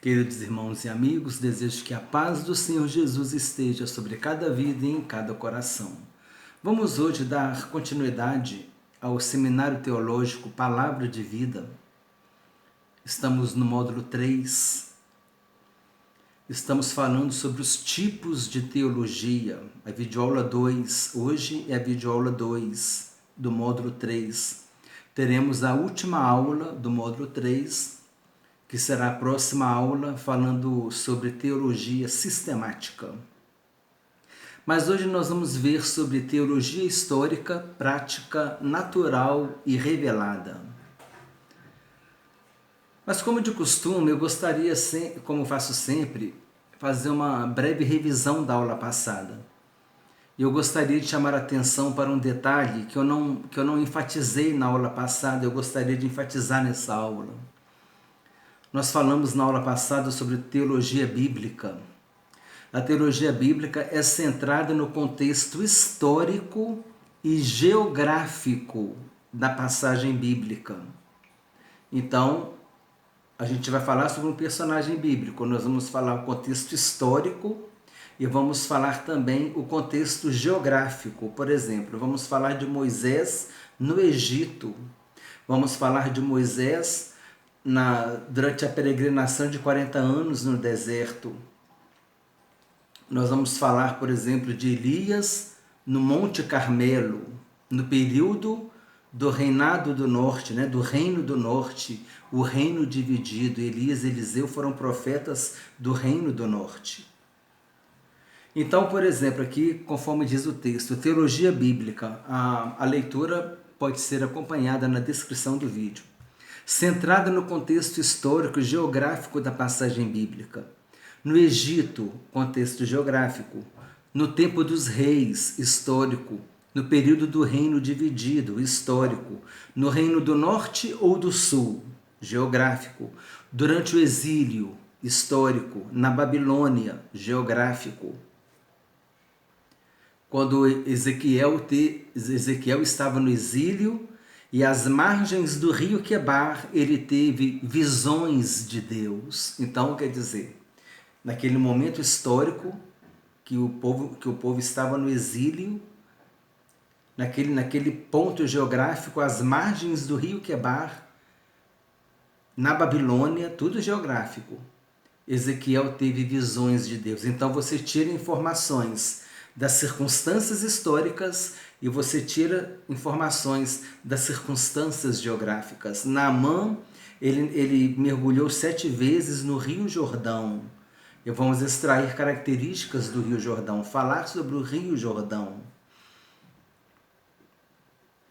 Queridos irmãos e amigos, desejo que a paz do Senhor Jesus esteja sobre cada vida e em cada coração. Vamos hoje dar continuidade ao Seminário Teológico Palavra de Vida. Estamos no módulo 3. Estamos falando sobre os tipos de teologia. A videoaula 2, hoje é a videoaula 2 do módulo 3. Teremos a última aula do módulo 3, que será a próxima aula, falando sobre teologia sistemática. Mas hoje nós vamos ver sobre teologia histórica, prática, natural e revelada. Mas como de costume, eu gostaria, como faço sempre, fazer uma breve revisão da aula passada. Eu gostaria de chamar a atenção para um detalhe que eu não enfatizei na aula passada, eu gostaria de enfatizar nessa aula. Nós falamos na aula passada sobre teologia bíblica. A teologia bíblica é centrada no contexto histórico e geográfico da passagem bíblica. Então, a gente vai falar sobre um personagem bíblico. Nós vamos falar o contexto histórico e vamos falar também o contexto geográfico. Por exemplo, vamos falar de Moisés no Egito. Vamos falar de Moisés durante a peregrinação de 40 anos no deserto. Nós vamos falar, por exemplo, de Elias no Monte Carmelo, no período do reinado do norte, do reino do norte, o reino dividido. Elias e Eliseu foram profetas do reino do norte. Então, por exemplo, aqui, conforme diz o texto, teologia bíblica, a leitura pode ser acompanhada na descrição do vídeo. Centrada no contexto histórico e geográfico da passagem bíblica. No Egito, contexto geográfico. No tempo dos reis, histórico. No período do reino dividido, histórico. No reino do norte ou do sul, geográfico. Durante o exílio, histórico. Na Babilônia, geográfico. Quando Ezequiel estava no exílio, e às margens do rio Quebar, ele teve visões de Deus. Então, quer dizer, naquele momento histórico que o povo estava no exílio, naquele ponto geográfico, às margens do rio Quebar, na Babilônia, tudo geográfico, Ezequiel teve visões de Deus. Então, você tira informações das circunstâncias históricas e você tira informações das circunstâncias geográficas. Naamã, ele mergulhou 7 vezes no Rio Jordão. E vamos extrair características do Rio Jordão, falar sobre o Rio Jordão.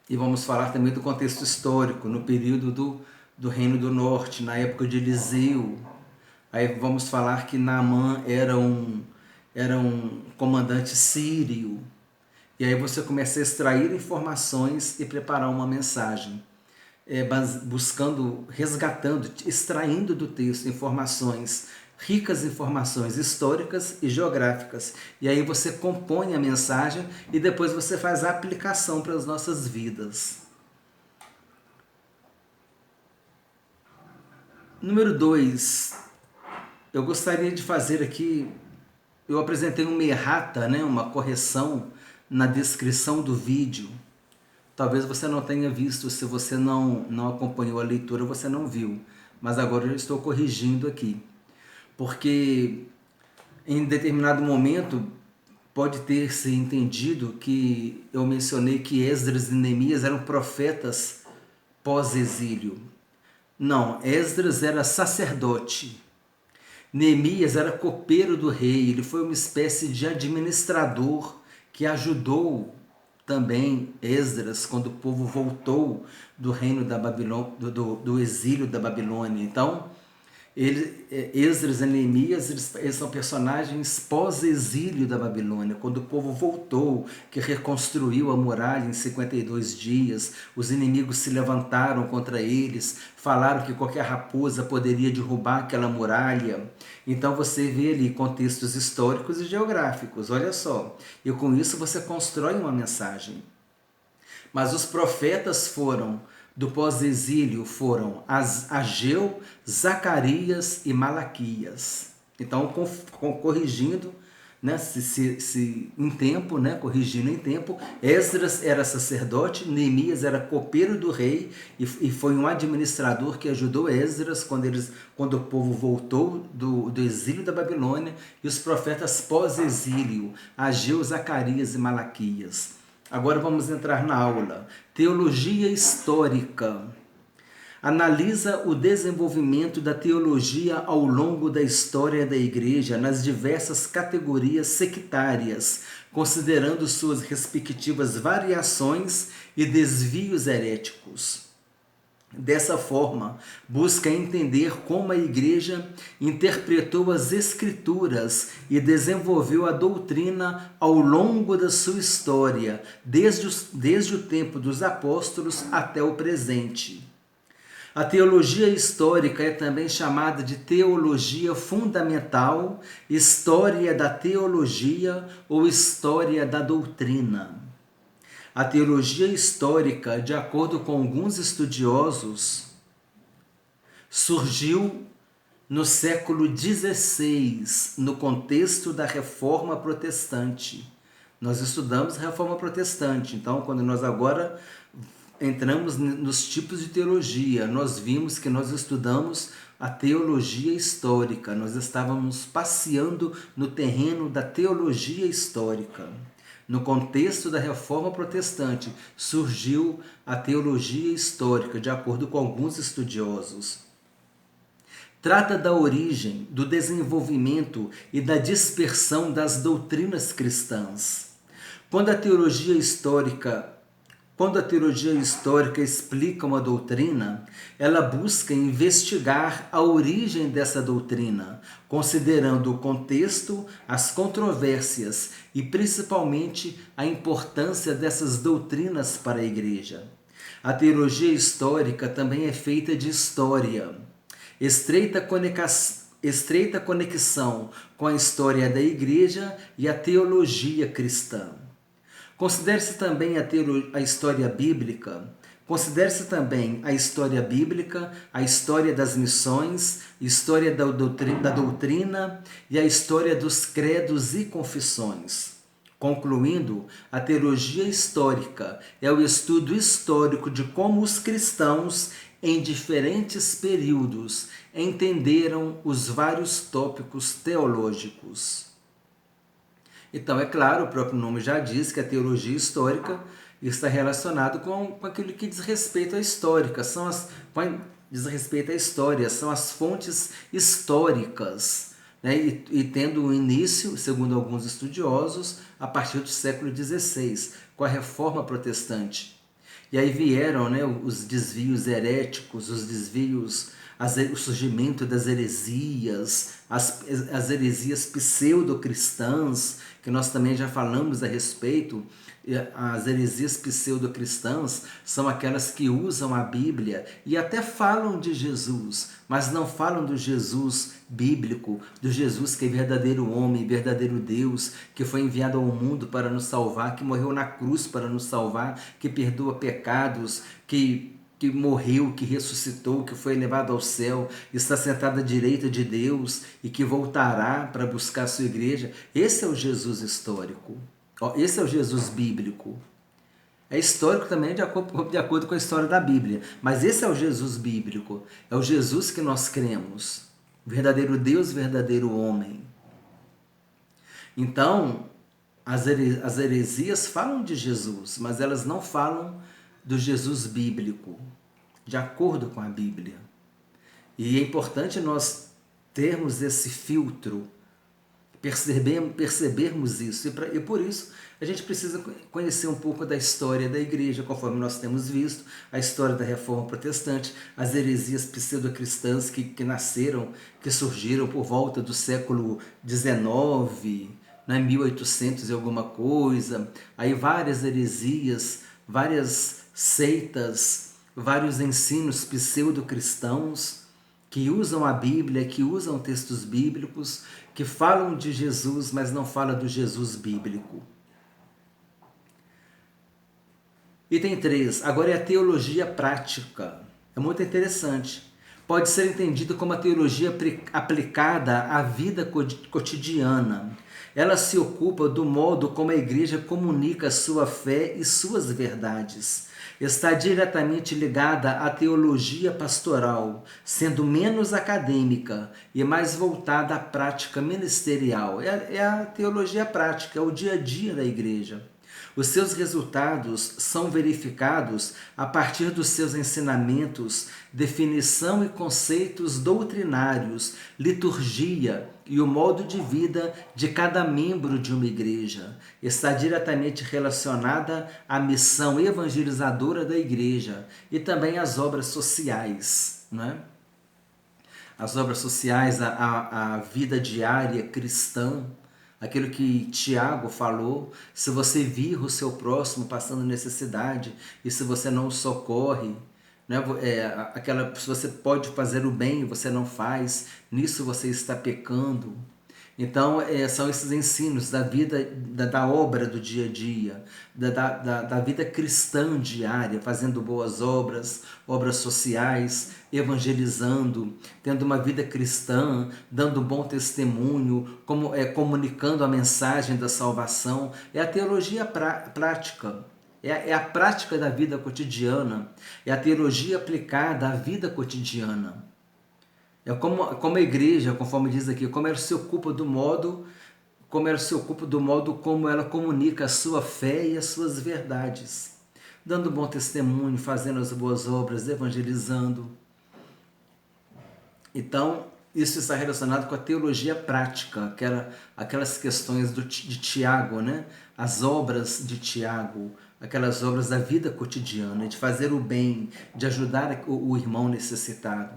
E vamos falar também do contexto histórico, no período do Reino do Norte, na época de Eliseu. Aí vamos falar que Naamã era um comandante sírio. E aí você começa a extrair informações e preparar uma mensagem, resgatando, extraindo do texto informações, ricas informações históricas e geográficas. E aí você compõe a mensagem e depois você faz a aplicação para as nossas vidas. Número 2, eu gostaria de fazer aqui, eu apresentei uma errata, uma correção na descrição do vídeo. Talvez você não tenha visto, se você não acompanhou a leitura, você não viu. Mas agora eu estou corrigindo aqui. Porque em determinado momento pode ter se entendido que eu mencionei que Esdras e Neemias eram profetas pós-exílio. Não, Esdras era sacerdote. Neemias era copeiro do rei, ele foi uma espécie de administrador que ajudou também Esdras quando o povo voltou do reino da Babilônia, do exílio da Babilônia. Então, Esdras e Neemias, eles são personagens pós-exílio da Babilônia, quando o povo voltou, que reconstruiu a muralha em 52 dias, os inimigos se levantaram contra eles, falaram que qualquer raposa poderia derrubar aquela muralha. Então você vê ali contextos históricos e geográficos, olha só, e com isso você constrói uma mensagem. Mas os profetas foram do pós-exílio foram Ageu, Zacarias e Malaquias. Então, corrigindo, né, se em tempo, né, corrigindo em tempo, Esdras era sacerdote, Neemias era copeiro do rei e foi um administrador que ajudou Esdras quando o povo voltou do exílio da Babilônia, e os profetas pós-exílio, Ageu, Zacarias e Malaquias. Agora vamos entrar na aula. Teologia histórica. Analisa o desenvolvimento da teologia ao longo da história da Igreja nas diversas categorias sectárias, considerando suas respectivas variações e desvios heréticos. Dessa forma, busca entender como a Igreja interpretou as Escrituras e desenvolveu a doutrina ao longo da sua história, desde o tempo dos apóstolos até o presente. A teologia histórica é também chamada de teologia fundamental, história da teologia ou história da doutrina. A teologia histórica, de acordo com alguns estudiosos, surgiu no século XVI, no contexto da Reforma Protestante. Nós estudamos Reforma Protestante, então quando nós agora entramos nos tipos de teologia, nós vimos que nós estudamos a teologia histórica, nós estávamos passeando no terreno da teologia histórica. No contexto da Reforma Protestante, surgiu a teologia histórica, de acordo com alguns estudiosos. Trata da origem, do desenvolvimento e da dispersão das doutrinas cristãs. Quando a teologia histórica explica uma doutrina, ela busca investigar a origem dessa doutrina, considerando o contexto, as controvérsias e principalmente a importância dessas doutrinas para a Igreja. A teologia histórica também é feita de história, estreita conexão com a história da Igreja e a teologia cristã. Considere-se também a história bíblica. Considere-se também a história bíblica, a história das missões, história da doutrina e a história dos credos e confissões. Concluindo, a teologia histórica é o estudo histórico de como os cristãos, em diferentes períodos, entenderam os vários tópicos teológicos. Então, é claro, o próprio nome já diz que a teologia histórica está relacionado com aquilo que diz respeito à histórica, diz respeito à história, são as fontes históricas, né? E tendo o início, segundo alguns estudiosos, a partir do século XVI, com a Reforma Protestante. E aí vieram, né, os desvios heréticos, o surgimento das heresias, as heresias pseudo-cristãs, que nós também já falamos a respeito. As heresias pseudo-cristãs são aquelas que usam a Bíblia e até falam de Jesus, mas não falam do Jesus bíblico, do Jesus que é verdadeiro homem, verdadeiro Deus, que foi enviado ao mundo para nos salvar, que morreu na cruz para nos salvar, que perdoa pecados, que morreu, que ressuscitou, que foi elevado ao céu, está sentado à direita de Deus e que voltará para buscar a sua igreja. Esse é o Jesus histórico. Esse é o Jesus bíblico. É histórico também de acordo com a história da Bíblia, mas esse é o Jesus bíblico. É o Jesus que nós cremos. Verdadeiro Deus, verdadeiro homem. Então, as heresias falam de Jesus, mas elas não falam do Jesus bíblico, de acordo com a Bíblia. E é importante nós termos esse filtro, percebermos isso. E por isso a gente precisa conhecer um pouco da história da Igreja, conforme nós temos visto, a história da Reforma Protestante, as heresias pseudo-cristãs que nasceram, que surgiram por volta do século XIX, né, 1800 e alguma coisa, aí várias heresias, várias seitas, vários ensinos pseudo-cristãos que usam a Bíblia, que usam textos bíblicos, que falam de Jesus, mas não falam do Jesus bíblico. Item 3. Agora é a teologia prática. É muito interessante. Pode ser entendido como a teologia aplicada à vida cotidiana. Ela se ocupa do modo como a igreja comunica sua fé e suas verdades. Está diretamente ligada à teologia pastoral, sendo menos acadêmica e mais voltada à prática ministerial. É a teologia prática, é o dia a dia da igreja. Os seus resultados são verificados a partir dos seus ensinamentos, definição e conceitos doutrinários, liturgia e o modo de vida de cada membro de uma igreja. Está diretamente relacionada à missão evangelizadora da igreja e também às obras sociais, não é? As obras sociais, a vida diária cristã, aquilo que Tiago falou: se você vir o seu próximo passando necessidade e se você não o socorre, né, se você pode fazer o bem e você não faz, nisso você está pecando. Então, são esses ensinos da vida, da obra do dia a dia, da vida cristã diária, fazendo boas obras, obras sociais, evangelizando, tendo uma vida cristã, dando bom testemunho, comunicando a mensagem da salvação. É a teologia prática. É a prática da vida cotidiana, é a teologia aplicada à vida cotidiana. É como a igreja, conforme diz aqui, como ela se ocupa do modo como ela comunica a sua fé e as suas verdades, dando bom testemunho, fazendo as boas obras, evangelizando. Então, isso está relacionado com a teologia prática, aquelas questões de Tiago, né? As obras de Tiago, aquelas obras da vida cotidiana, de fazer o bem, de ajudar o irmão necessitado.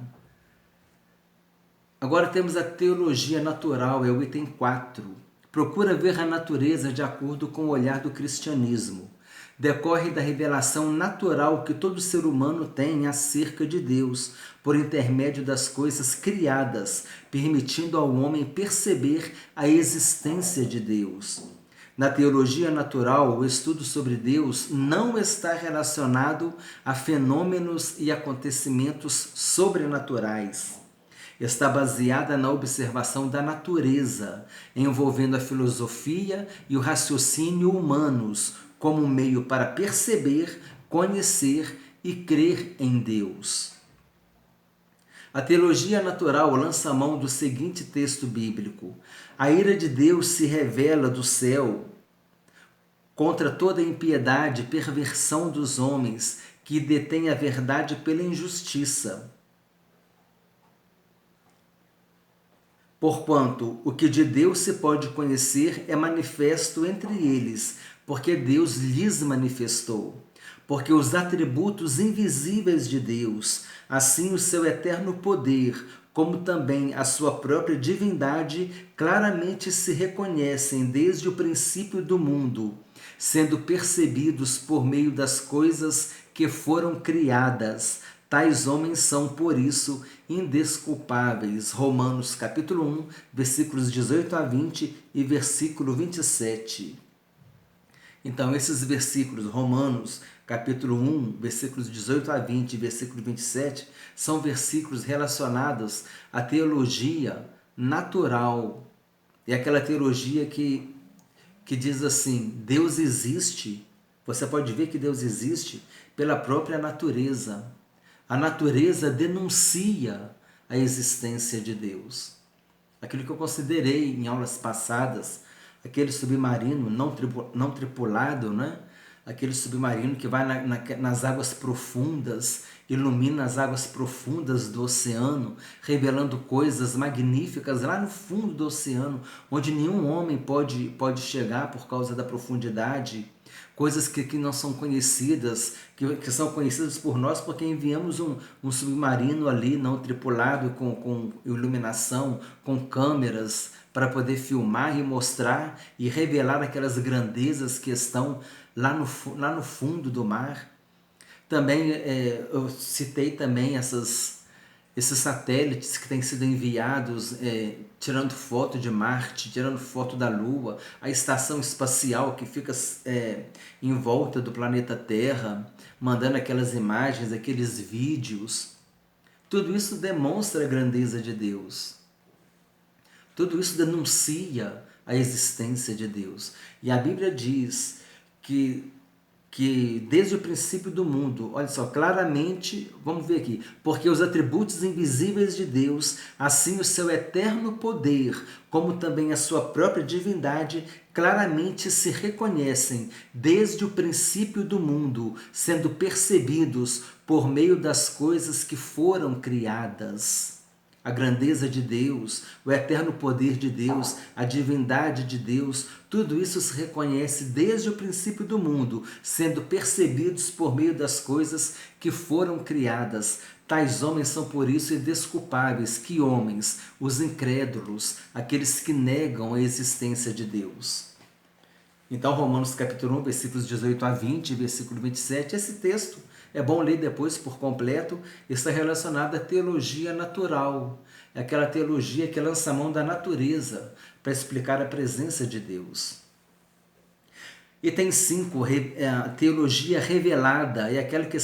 Agora temos a teologia natural, é o item 4. Procura ver a natureza de acordo com o olhar do cristianismo. Decorre da revelação natural que todo ser humano tem acerca de Deus, por intermédio das coisas criadas, permitindo ao homem perceber a existência de Deus. Na teologia natural, o estudo sobre Deus não está relacionado a fenômenos e acontecimentos sobrenaturais. Está baseada na observação da natureza, envolvendo a filosofia e o raciocínio humanos como meio para perceber, conhecer e crer em Deus. A teologia natural lança mão do seguinte texto bíblico: a ira de Deus se revela do céu contra toda impiedade e perversão dos homens que detêm a verdade pela injustiça. Porquanto o que de Deus se pode conhecer é manifesto entre eles, porque Deus lhes manifestou. Porque os atributos invisíveis de Deus, assim o seu eterno poder, como também a sua própria divindade, claramente se reconhecem desde o princípio do mundo, sendo percebidos por meio das coisas que foram criadas. Tais homens são, por isso, indesculpáveis. Romanos capítulo 1, versículos 18 a 20 e versículo 27. Então, esses versículos, Romanos capítulo 1, versículos 18 a 20 e versículo 27, são versículos relacionados à teologia natural. É aquela teologia que diz assim: Deus existe. Você pode ver que Deus existe pela própria natureza. A natureza denuncia a existência de Deus. Aquilo que eu considerei em aulas passadas, aquele submarino não tripulado, né? Aquele submarino que vai nas águas profundas, ilumina as águas profundas do oceano, revelando coisas magníficas lá no fundo do oceano, onde nenhum homem pode chegar por causa da profundidade. Coisas que não são conhecidas, que são conhecidas por nós porque enviamos um submarino ali não tripulado com iluminação, com câmeras, para poder filmar e mostrar e revelar aquelas grandezas que estão lá no fundo do mar. Também eu citei também esses satélites que têm sido enviados, tirando foto de Marte, tirando foto da Lua, a estação espacial que fica em volta do planeta Terra, mandando aquelas imagens, aqueles vídeos, tudo isso demonstra a grandeza de Deus. Tudo isso denuncia a existência de Deus. E a Bíblia diz que desde o princípio do mundo, olha só, claramente, vamos ver aqui, porque os atributos invisíveis de Deus, assim o seu eterno poder, como também a sua própria divindade, claramente se reconhecem desde o princípio do mundo, sendo percebidos por meio das coisas que foram criadas. A grandeza de Deus, o eterno poder de Deus, a divindade de Deus, tudo isso se reconhece desde o princípio do mundo, sendo percebidos por meio das coisas que foram criadas. Tais homens são por isso indesculpáveis. Que homens? Os incrédulos, aqueles que negam a existência de Deus. Então, Romanos capítulo 1, versículos 18 a 20, versículo 27, esse texto, é bom ler depois por completo, está relacionado à teologia natural. É aquela teologia que lança a mão da natureza para explicar a presença de Deus. E tem 5, a teologia revelada, é aquela que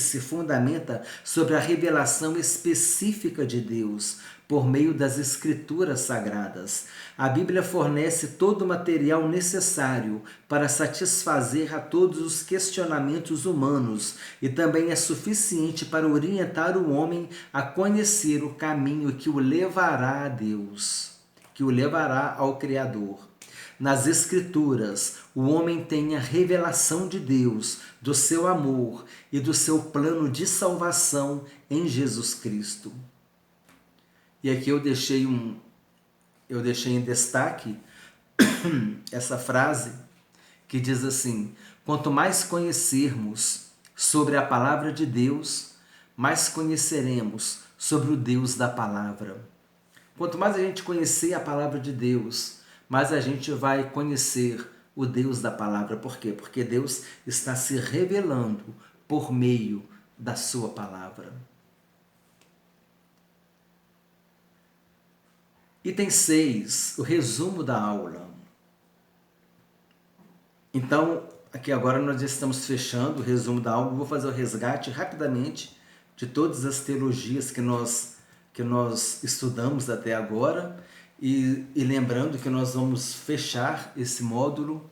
se fundamenta sobre a revelação específica de Deus, por meio das escrituras sagradas. A Bíblia fornece todo o material necessário para satisfazer a todos os questionamentos humanos e também é suficiente para orientar o homem a conhecer o caminho que o levará a Deus, que o levará ao Criador. Nas Escrituras, o homem tem a revelação de Deus, do seu amor e do seu plano de salvação em Jesus Cristo. E aqui eu deixei em destaque essa frase que diz assim: quanto mais conhecermos sobre a palavra de Deus, mais conheceremos sobre o Deus da palavra. Quanto mais a gente conhecer a palavra de Deus, mais a gente vai conhecer o Deus da palavra. Por quê? Porque Deus está se revelando por meio da sua palavra. Item 6, o resumo da aula. Então, aqui agora nós estamos fechando o resumo da aula. Eu vou fazer o resgate rapidamente de todas as teologias que nós estudamos até agora. E lembrando que nós vamos fechar esse módulo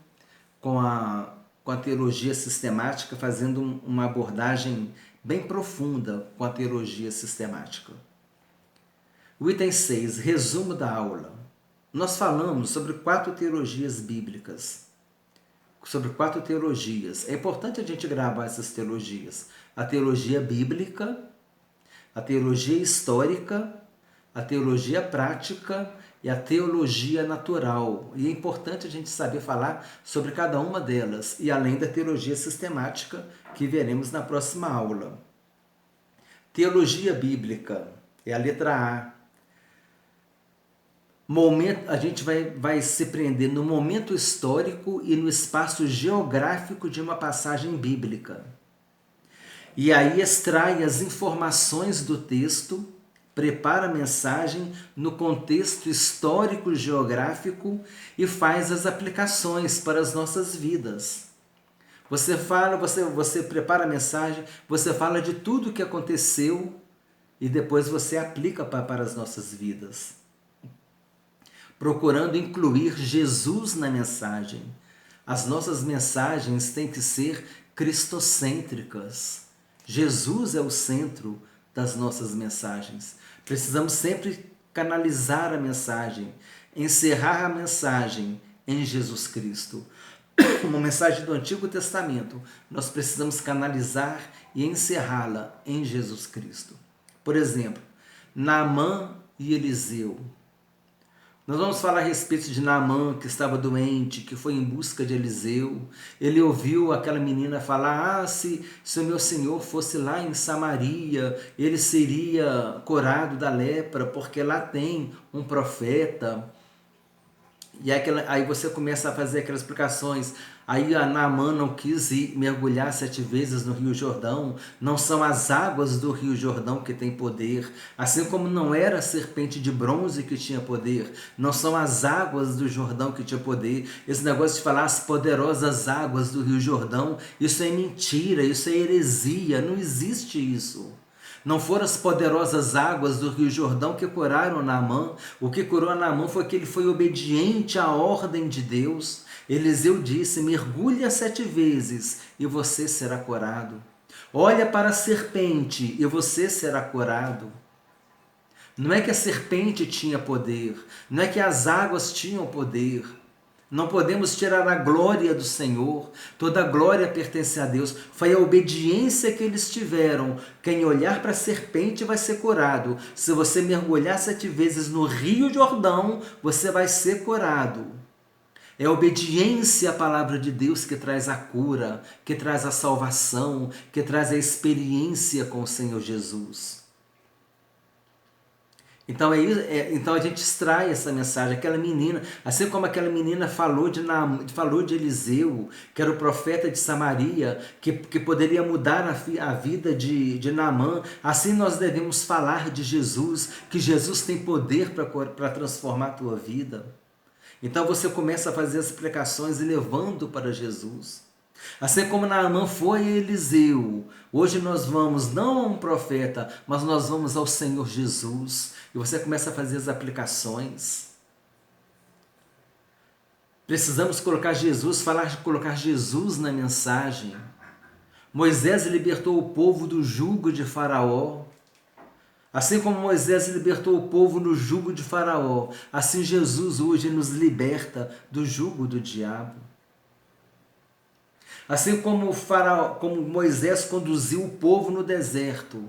com a teologia sistemática, fazendo uma abordagem bem profunda com a teologia sistemática. O item 6, resumo da aula. Nós falamos sobre 4 teologias bíblicas. Sobre 4 teologias. É importante a gente gravar essas teologias. A teologia bíblica, a teologia histórica, a teologia prática e a teologia natural. E é importante a gente saber falar sobre cada uma delas, e além da teologia sistemática, que veremos na próxima aula. Teologia bíblica é a letra A. A gente vai se prender no momento histórico e no espaço geográfico de uma passagem bíblica. E aí extrai as informações do texto, prepara a mensagem no contexto histórico-geográfico e faz as aplicações para as nossas vidas. Você prepara a mensagem, você fala de tudo o que aconteceu e depois você aplica para as nossas vidas. Procurando incluir Jesus na mensagem. As nossas mensagens têm que ser cristocêntricas. Jesus é o centro das nossas mensagens. Precisamos sempre canalizar a mensagem, encerrar a mensagem em Jesus Cristo. Uma mensagem do Antigo Testamento, nós precisamos canalizar e encerrá-la em Jesus Cristo. Por exemplo, Naamã e Eliseu. Nós vamos falar a respeito de Naamã, que estava doente, que foi em busca de Eliseu. Ele ouviu aquela menina falar: se o meu senhor fosse lá em Samaria, ele seria curado da lepra, porque lá tem um profeta. E aí você começa a fazer aquelas explicações. Aí a Naamã não quis ir mergulhar 7 vezes no Rio Jordão. Não são as águas do Rio Jordão que têm poder. Assim como não era a serpente de bronze que tinha poder. Não são as águas do Jordão que tinha poder. Esse negócio de falar as poderosas águas do Rio Jordão, isso é mentira, isso é heresia. Não existe isso. Não foram as poderosas águas do Rio Jordão que curaram Naamã. O que curou Naamã foi que ele foi obediente à ordem de Deus. Eliseu disse: mergulha 7 vezes e você será curado. Olha para a serpente e você será curado. Não é que a serpente tinha poder, não é que as águas tinham poder. Não podemos tirar a glória do Senhor. Toda a glória pertence a Deus. Foi a obediência que eles tiveram. Quem olhar para a serpente vai ser curado. Se você mergulhar 7 vezes no Rio Jordão, você vai ser curado. É a obediência à palavra de Deus que traz a cura, que traz a salvação, que traz a experiência com o Senhor Jesus. Então, então a gente extrai essa mensagem. Aquela menina, assim como aquela menina falou de Eliseu, que era o profeta de Samaria, que poderia mudar a vida de Naamã, assim nós devemos falar de Jesus, que Jesus tem poder para transformar a tua vida. Então você começa a fazer as explicações e levando para Jesus. Assim como Naamã foi a Eliseu, hoje nós vamos não a um profeta, mas nós vamos ao Senhor Jesus. E você começa a fazer as aplicações. Precisamos colocar colocar Jesus na mensagem. Moisés libertou o povo do jugo de Faraó. Assim como Moisés libertou o povo do jugo de Faraó, assim Jesus hoje nos liberta do jugo do diabo. Assim como Moisés conduziu o povo no deserto,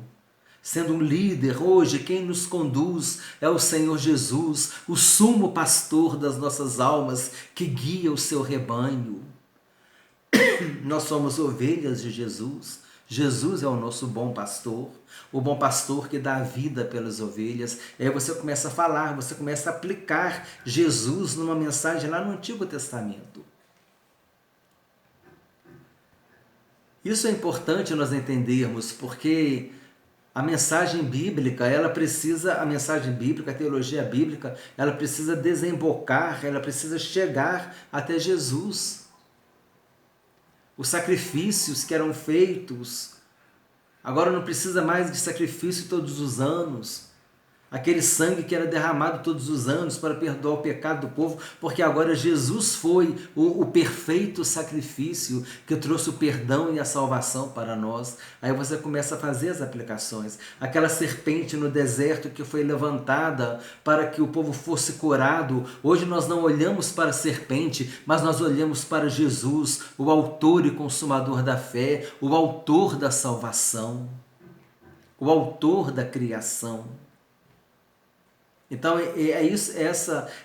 sendo um líder, hoje quem nos conduz é o Senhor Jesus, o sumo pastor das nossas almas, que guia o seu rebanho. Nós somos ovelhas de Jesus. Jesus é o nosso bom pastor, o bom pastor que dá a vida pelas ovelhas. Aí você começa a falar, você começa a aplicar Jesus numa mensagem lá no Antigo Testamento. Isso é importante nós entendermos, porque a mensagem bíblica, a teologia bíblica, ela precisa desembocar, ela precisa chegar até Jesus. Os sacrifícios que eram feitos, agora não precisa mais de sacrifício todos os anos. Aquele sangue que era derramado todos os anos para perdoar o pecado do povo, porque agora Jesus foi o perfeito sacrifício que trouxe o perdão e a salvação para nós. Aí você começa a fazer as aplicações. Aquela serpente no deserto que foi levantada para que o povo fosse curado. Hoje nós não olhamos para a serpente, mas nós olhamos para Jesus, o autor e consumador da fé, o autor da salvação, o autor da criação. Então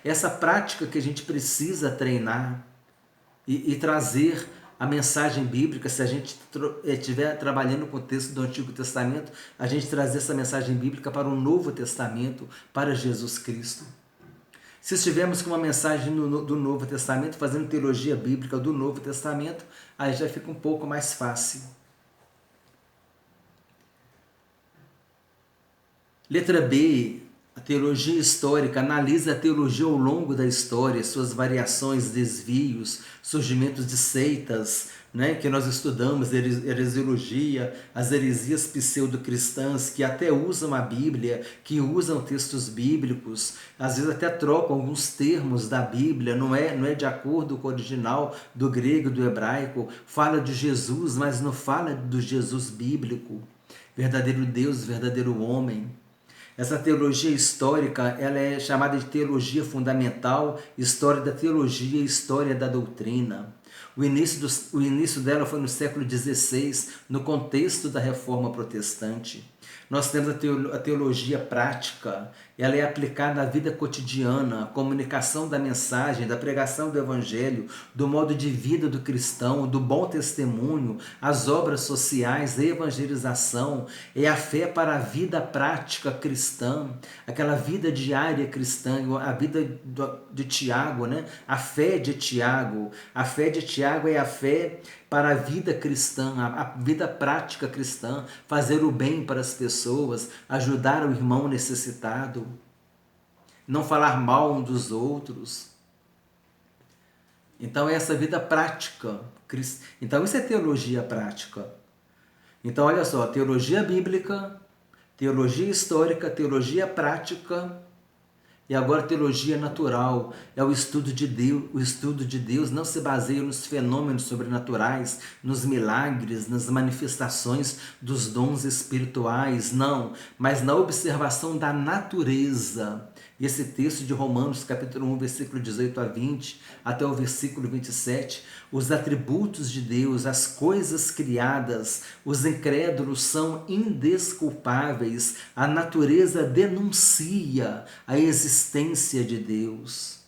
essa prática que a gente precisa treinar e trazer a mensagem bíblica. Se a gente estiver trabalhando com o texto do Antigo Testamento, a gente trazer essa mensagem bíblica para o Novo Testamento, para Jesus Cristo. Se estivermos com uma mensagem do Novo Testamento, fazendo teologia bíblica do Novo Testamento, aí já fica um pouco mais fácil. Letra B. A teologia histórica analisa a teologia ao longo da história, suas variações, desvios, surgimentos de seitas, que nós estudamos, heresiologia, as heresias pseudo-cristãs, que até usam a Bíblia, que usam textos bíblicos, às vezes até trocam alguns termos da Bíblia, não é de acordo com o original do grego, do hebraico, fala de Jesus, mas não fala do Jesus bíblico, verdadeiro Deus, verdadeiro homem. Essa teologia histórica, ela é chamada de teologia fundamental, história da teologia e história da doutrina. O início dela foi no século XVI, no contexto da Reforma Protestante. Nós temos a teologia prática, ela é aplicada à vida cotidiana, à comunicação da mensagem, da pregação do evangelho, do modo de vida do cristão, do bom testemunho, as obras sociais, a evangelização, é a fé para a vida prática cristã, aquela vida diária cristã, a vida de Tiago, né? A fé de Tiago. A fé de Tiago é a fé para a vida cristã, a vida prática cristã, fazer o bem para as pessoas, ajudar o irmão necessitado, não falar mal um dos outros. Então, essa vida prática. Então, isso é teologia prática. Então, olha só, teologia bíblica, teologia histórica, teologia prática e agora teologia natural. É o estudo de Deus. O estudo de Deus não se baseia nos fenômenos sobrenaturais, nos milagres, nas manifestações dos dons espirituais, não, mas na observação da natureza. E esse texto de Romanos, capítulo 1, versículo 18 a 20, até o versículo 27, os atributos de Deus, as coisas criadas, os incrédulos são indesculpáveis, a natureza denuncia a existência de Deus.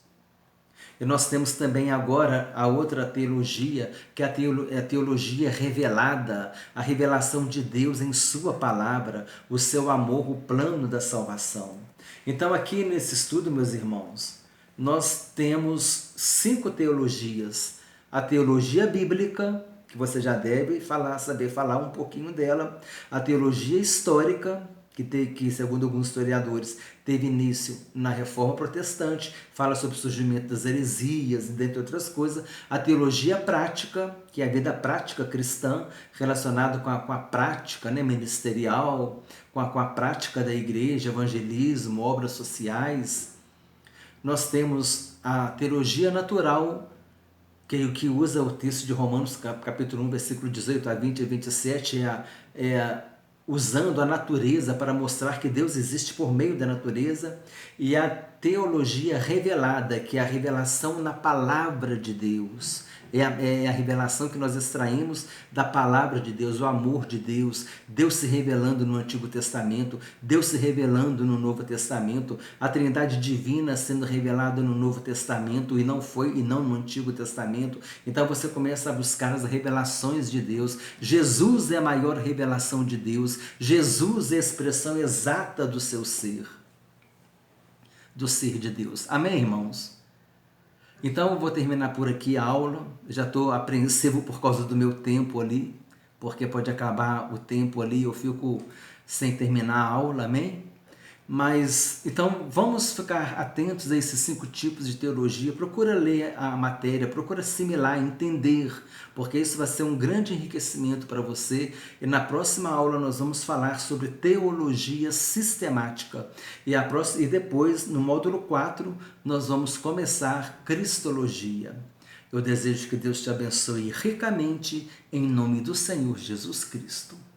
E nós temos também agora a outra teologia, que é a teologia revelada, a revelação de Deus em sua palavra, o seu amor, o plano da salvação. Então aqui nesse estudo, meus irmãos, nós temos 5 teologias. A teologia bíblica, que você já deve saber falar um pouquinho dela. A teologia histórica, que segundo alguns historiadores, teve início na Reforma Protestante, fala sobre o surgimento das heresias, dentre outras coisas. A teologia prática, que é a vida prática cristã, relacionada com a prática, né, ministerial, com a prática da igreja, evangelismo, obras sociais. Nós temos a teologia natural, que usa o texto de Romanos, capítulo 1, versículo 18 a 20 e 27, usando a natureza para mostrar que Deus existe por meio da natureza, e a teologia revelada, que é a revelação na palavra de Deus. É a revelação que nós extraímos da palavra de Deus, o amor de Deus, Deus se revelando no Antigo Testamento, Deus se revelando no Novo Testamento, a Trindade divina sendo revelada no Novo Testamento e não no Antigo Testamento. Então você começa a buscar as revelações de Deus. Jesus é a maior revelação de Deus. Jesus é a expressão exata do seu ser, do ser de Deus. Amém, irmãos? Então, eu vou terminar por aqui a aula. Já estou apreensivo por causa do meu tempo ali, porque pode acabar o tempo ali, eu fico sem terminar a aula, amém? Mas, então, vamos ficar atentos a esses 5 tipos de teologia. Procura ler a matéria, procura assimilar, entender, porque isso vai ser um grande enriquecimento para você. E na próxima aula nós vamos falar sobre teologia sistemática. E depois, no módulo 4, nós vamos começar cristologia. Eu desejo que Deus te abençoe ricamente, em nome do Senhor Jesus Cristo.